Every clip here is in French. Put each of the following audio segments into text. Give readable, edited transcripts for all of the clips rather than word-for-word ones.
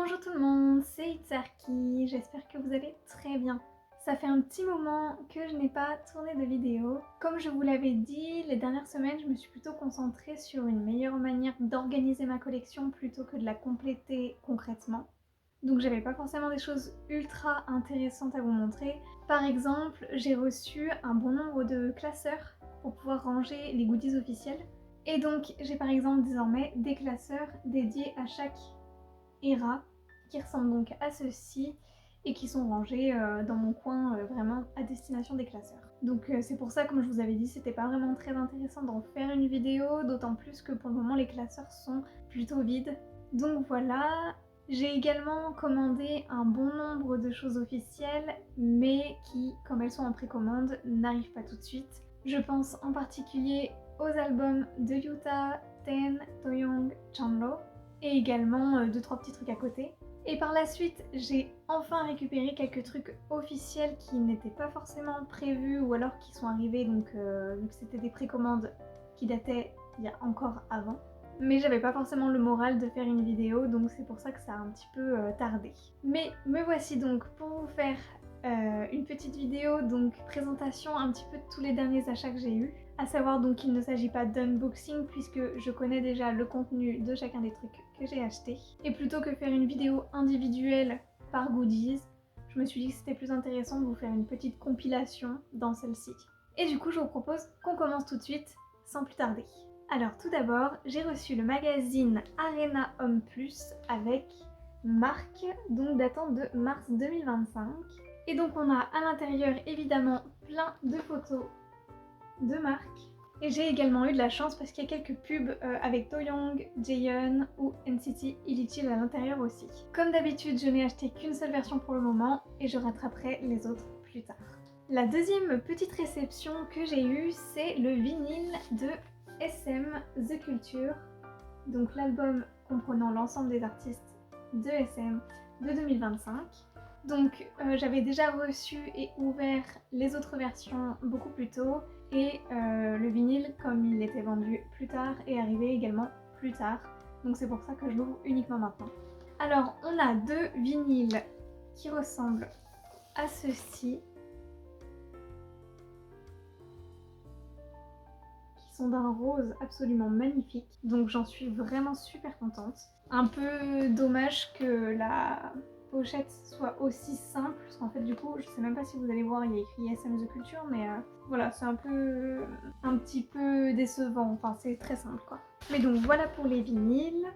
Bonjour tout le monde, c'est Itzarki, j'espère que vous allez très bien. Ça fait un petit moment que je n'ai pas tourné de vidéo. Comme je vous l'avais dit, les dernières semaines, je me suis plutôt concentrée sur une meilleure manière d'organiser ma collection plutôt que de la compléter concrètement. Donc j'avais pas forcément des choses ultra intéressantes à vous montrer. Par exemple, j'ai reçu un bon nombre de classeurs pour pouvoir ranger les goodies officiels. Et donc j'ai par exemple désormais des classeurs dédiés à chaque ERA qui ressemblent donc à ceux-ci et qui sont rangés dans mon coin vraiment à destination des classeurs. Donc c'est pour ça, comme je vous avais dit, c'était pas vraiment très intéressant d'en faire une vidéo, d'autant plus que pour le moment les classeurs sont plutôt vides. Donc voilà, j'ai également commandé un bon nombre de choses officielles, mais qui, comme elles sont en précommande, n'arrivent pas tout de suite. Je pense en particulier aux albums de Yuta, Ten, Toyoung, Chanlo, et également 2-3 petits trucs à côté. Et par la suite, j'ai enfin récupéré quelques trucs officiels qui n'étaient pas forcément prévus ou alors qui sont arrivés, donc vu que c'était des précommandes qui dataient il y a encore avant. Mais j'avais pas forcément le moral de faire une vidéo, donc c'est pour ça que ça a un petit peu tardé. Mais me voici donc pour vous faire une petite vidéo, donc présentation un petit peu de tous les derniers achats que j'ai eus. À savoir donc qu'il ne s'agit pas d'unboxing puisque je connais déjà le contenu de chacun des trucs que j'ai achetés. Et plutôt que faire une vidéo individuelle par goodies, je me suis dit que c'était plus intéressant de vous faire une petite compilation dans celle-ci. Et du coup je vous propose qu'on commence tout de suite sans plus tarder. Alors tout d'abord, j'ai reçu le magazine Arena Homme Plus avec marque, donc datant de mars 2025. Et donc on a à l'intérieur évidemment plein de photos de marques. Et j'ai également eu de la chance parce qu'il y a quelques pubs avec Toyoung, Jaehyun ou NCT Illichil à l'intérieur aussi. Comme d'habitude, je n'ai acheté qu'une seule version pour le moment et je rattraperai les autres plus tard. La deuxième petite réception que j'ai eue, c'est le vinyle de SM The Culture, donc l'album comprenant l'ensemble des artistes de SM de 2025. Donc j'avais déjà reçu et ouvert les autres versions beaucoup plus tôt et le vinyle, comme il était vendu plus tard, est arrivé également plus tard. Donc c'est pour ça que je l'ouvre uniquement maintenant. Alors on a deux vinyles qui ressemblent à ceux-ci, qui sont d'un rose absolument magnifique. Donc j'en suis vraiment super contente. Un peu dommage que la pochette soit aussi simple, parce qu'en fait du coup je sais même pas si vous allez voir, il y a écrit SM The Culture, mais voilà, c'est un petit peu décevant, enfin c'est très simple quoi. Mais donc voilà pour les vinyles.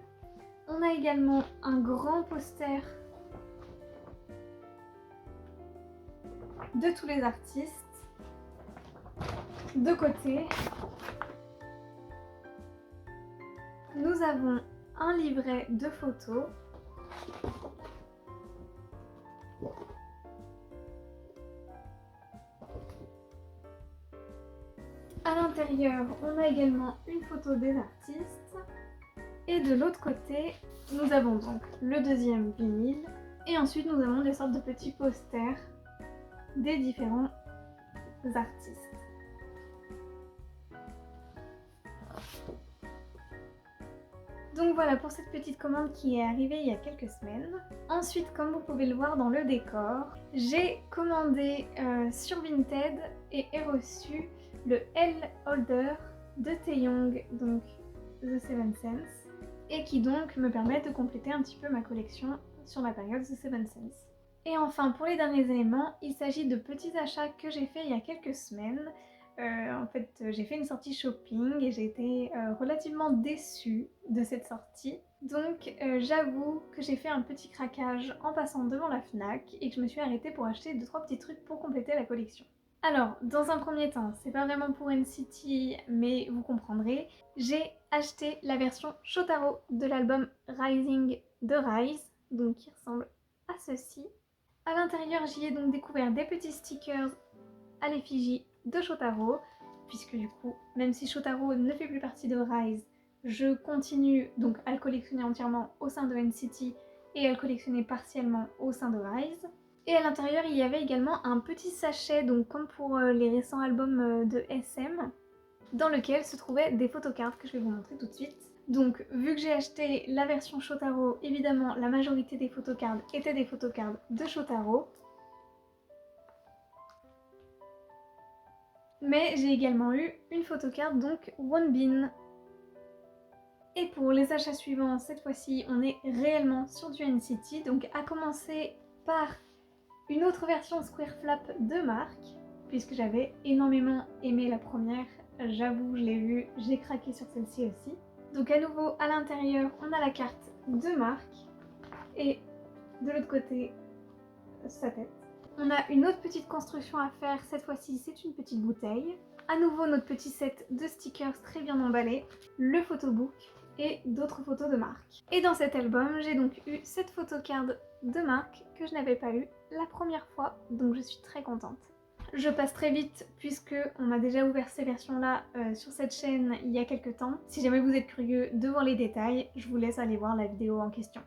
On a également un grand poster de tous les artistes. De côté, nous avons un livret de photos. À l'intérieur, on a également une photo des artistes. Et de l'autre côté, nous avons donc le deuxième vinyle. Et ensuite, nous avons des sortes de petits posters des différents artistes. Donc voilà pour cette petite commande qui est arrivée il y a quelques semaines. Ensuite, comme vous pouvez le voir dans le décor, j'ai commandé sur Vinted et ai reçu le L Holder de Taeyong, donc The Seven Sense, et qui donc me permet de compléter un petit peu ma collection sur la période The Seven Sense. Et enfin, pour les derniers éléments, il s'agit de petits achats que j'ai fait il y a quelques semaines. En fait, j'ai fait une sortie shopping et j'ai été relativement déçue de cette sortie. Donc j'avoue que j'ai fait un petit craquage en passant devant la Fnac et que je me suis arrêtée pour acheter 2-3 petits trucs pour compléter la collection. Alors, dans un premier temps, c'est pas vraiment pour NCT, mais vous comprendrez, j'ai acheté la version Shotaro de l'album Rising de Rise, donc qui ressemble à ceci. À l'intérieur, j'y ai donc découvert des petits stickers à l'effigie de Shotaro, puisque du coup, même si Shotaro ne fait plus partie de Rise, je continue donc à le collectionner entièrement au sein de NCT et à le collectionner partiellement au sein de Rise. Et à l'intérieur, il y avait également un petit sachet, donc comme pour les récents albums de SM, dans lequel se trouvaient des photocards que je vais vous montrer tout de suite. Donc vu que j'ai acheté la version Shotaro, évidemment la majorité des photocards étaient des photocards de Shotaro. Mais j'ai également eu une photocard donc Wonbin. Et pour les achats suivants, cette fois-ci on est réellement sur du NCT, donc à commencer par une autre version Square Flap de marque, puisque j'avais énormément aimé la première, j'avoue je l'ai vue, j'ai craqué sur celle-ci aussi. Donc à nouveau à l'intérieur on a la carte de marque et de l'autre côté sa tête. On a une autre petite construction à faire, cette fois-ci c'est une petite bouteille. À nouveau notre petit set de stickers très bien emballés, le photobook et d'autres photos de marque. Et dans cet album j'ai donc eu cette photocard de marque que je n'avais pas eu la première fois, donc je suis très contente. Je passe très vite puisque on a déjà ouvert ces versions là sur cette chaîne il y a quelques temps. Si jamais vous êtes curieux de voir les détails, je vous laisse aller voir la vidéo en question.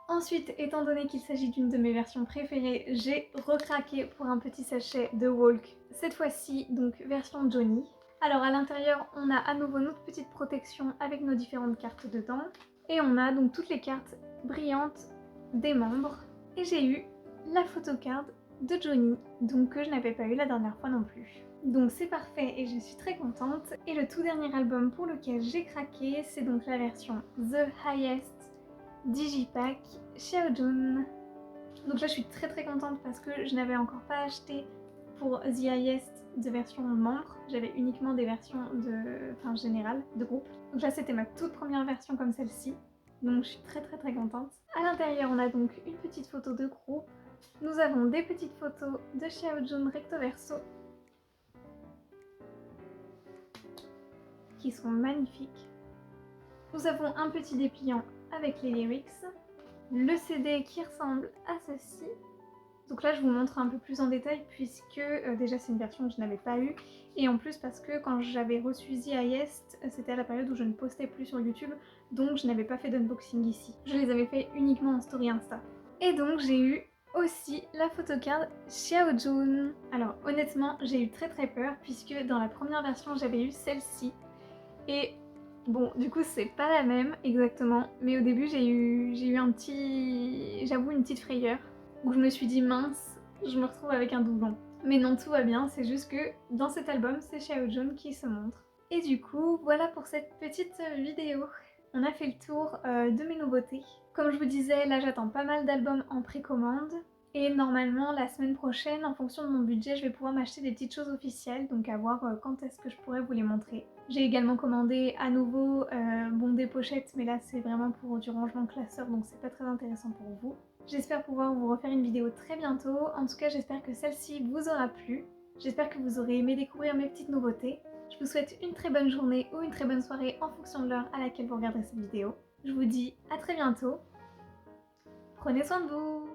Ensuite, étant donné qu'il s'agit d'une de mes versions préférées, j'ai recraqué pour un petit sachet de Walk, cette fois-ci donc version Johnny. Alors à l'intérieur, on a à nouveau notre petite protection avec nos différentes cartes dedans. Et on a donc toutes les cartes brillantes des membres. Et j'ai eu la photocard de Johnny, donc que je n'avais pas eu la dernière fois non plus. Donc c'est parfait et je suis très contente. Et le tout dernier album pour lequel j'ai craqué, c'est donc la version The Highest Digipack Xiaojun. Donc là je suis très contente parce que je n'avais encore pas acheté pour The Highest de version membre, j'avais uniquement des versions générales, de groupe. Donc là c'était ma toute première version comme celle-ci, donc je suis très contente. À l'intérieur on a donc une petite photo de groupe, nous avons des petites photos de Xiaojun recto verso qui sont magnifiques. Nous avons un petit dépliant avec les lyrics, le CD qui ressemble à ceci. Donc là je vous montre un peu plus en détail puisque déjà c'est une version que je n'avais pas eue et en plus parce que quand j'avais reçu The Highest, c'était à la période où je ne postais plus sur YouTube, donc je n'avais pas fait d'unboxing ici. Je les avais fait uniquement en story Insta. Et donc j'ai eu aussi la photocard Xiaojun. Alors honnêtement j'ai eu très peur puisque dans la première version j'avais eu celle-ci et bon, du coup c'est pas la même exactement, mais au début j'ai eu un petit, j'avoue une petite frayeur, où je me suis dit mince, je me retrouve avec un doublon. Mais non, tout va bien, c'est juste que dans cet album c'est Xiaojun qui se montre. Et du coup, voilà pour cette petite vidéo. On a fait le tour de mes nouveautés. Comme je vous disais, là j'attends pas mal d'albums en précommande. Et normalement, la semaine prochaine, en fonction de mon budget, je vais pouvoir m'acheter des petites choses officielles, donc à voir quand est-ce que je pourrais vous les montrer. J'ai également commandé à nouveau des pochettes, mais là c'est vraiment pour du rangement classeur, donc c'est pas très intéressant pour vous. J'espère pouvoir vous refaire une vidéo très bientôt. En tout cas, j'espère que celle-ci vous aura plu. J'espère que vous aurez aimé découvrir mes petites nouveautés. Je vous souhaite une très bonne journée ou une très bonne soirée en fonction de l'heure à laquelle vous regarderez cette vidéo. Je vous dis à très bientôt. Prenez soin de vous!